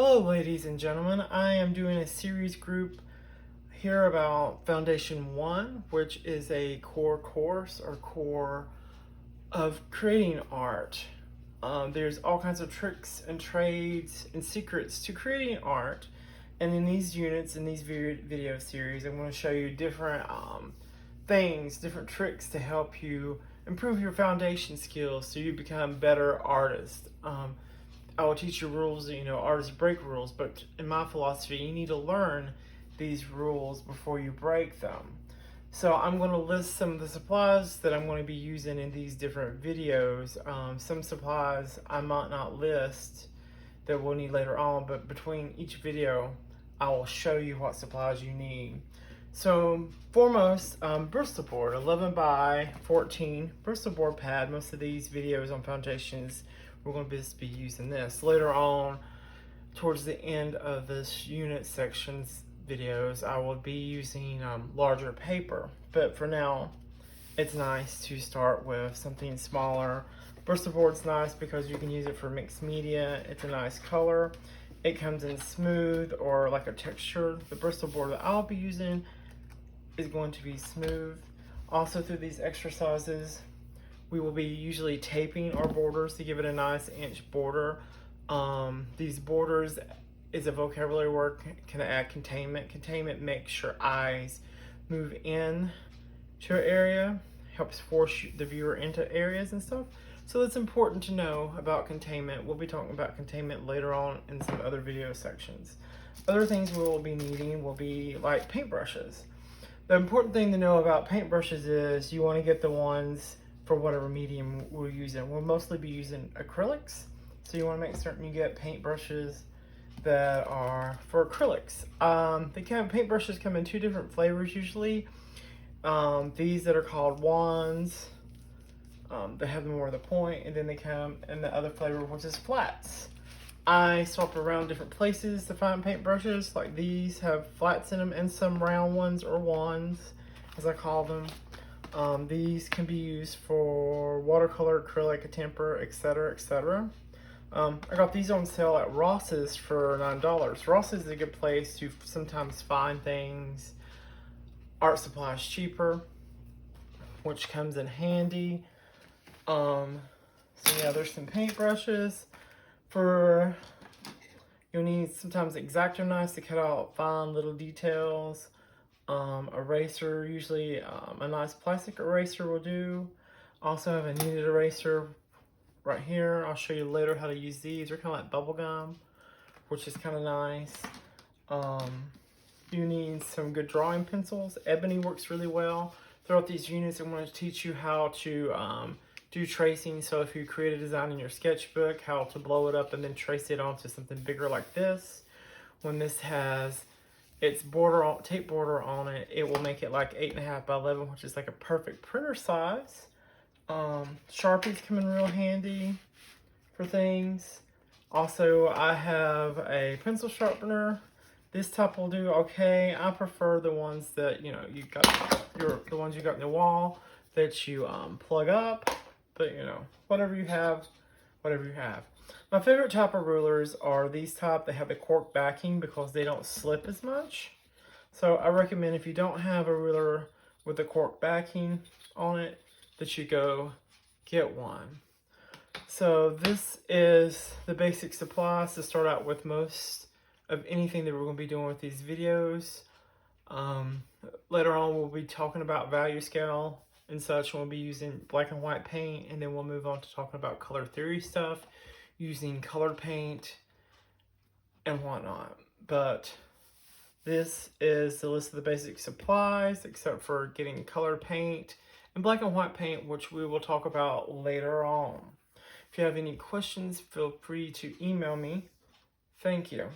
Hello ladies and gentlemen, I am doing a series group here about Foundation 1, which is a core course or core of creating art. There's all kinds of tricks and trades and secrets to creating art, and in these units, in these video series, I'm going to show you different different tricks to help you improve your foundation skills so you become better artists. I will teach you rules, artists break rules, but in my philosophy, you need to learn these rules before you break them. So I'm going to list some of the supplies that I'm going to be using in these different videos. Some supplies I might not list that we'll need later on, but between each video, I will show you what supplies you need. So foremost, Bristol board, 11 by 14 Bristol board pad. Most of these videos on foundations, we're going to just be using this. Later on, towards the end of this unit sections videos, I will be using larger paper. But for now, it's nice to start with something smaller. Bristol board's nice because you can use it for mixed media. It's a nice color. It comes in smooth or like a texture. The Bristol board that I'll be using is going to be smooth. Also, through these exercises, we will be usually taping our borders to give it a nice inch border. These borders is a vocabulary word, can add containment. Containment makes your eyes move in to an area, helps force the viewer into areas and stuff. So it's important to know about containment. We'll be talking about containment later on in some other video sections. Other things we will be needing will be like paintbrushes. The important thing to know about paintbrushes is you want to get the ones for whatever medium we're using. We'll mostly be using acrylics, so you want to make certain you get paintbrushes that are for acrylics. Paintbrushes come in two different flavors usually. These that are called wands, they have more of the point, and then they come in the other flavor, which is flats. I swap around different places to find paintbrushes. Like these have flats in them, and some round ones or wands, as I call them. These can be used for watercolor, acrylic, tempera, etc., etc. I got these on sale at Ross's for $9. Ross's is a good place to sometimes find things, art supplies cheaper, which comes in handy. So yeah, there's some paintbrushes. You'll need sometimes X-Acto knives to cut out fine little details. Eraser, usually a nice plastic eraser will do. Also have a kneaded eraser right here. I'll show you later how to use these. They're kind of like bubble gum, which is kind of nice. You need some good drawing pencils. Ebony works really well. Throughout these units, I'm going to teach you how to do tracing. So if you create a design in your sketchbook, how to blow it up and then trace it onto something bigger like this. When this has its tape border on it, it will make it like 8.5 by 11, which is like a perfect printer size. Sharpies come in real handy for things. Also, I have a pencil sharpener. This type will do okay. I prefer the ones that the ones you got in the wall that you plug up. But whatever you have, whatever you have. My favorite type of rulers are these type. They have the cork backing because they don't slip as much. So I recommend if you don't have a ruler with a cork backing on it, that you go get one. So this is the basic supplies to start out with most of anything that we're going to be doing with these videos. Later on, we'll be talking about value scale and such. We'll be using black and white paint, and then we'll move on to talking about color theory stuff, using colored paint and whatnot. But this is the list of the basic supplies, except for getting colored paint and black and white paint, which we will talk about later on. If you have any questions, feel free to email me. Thank you.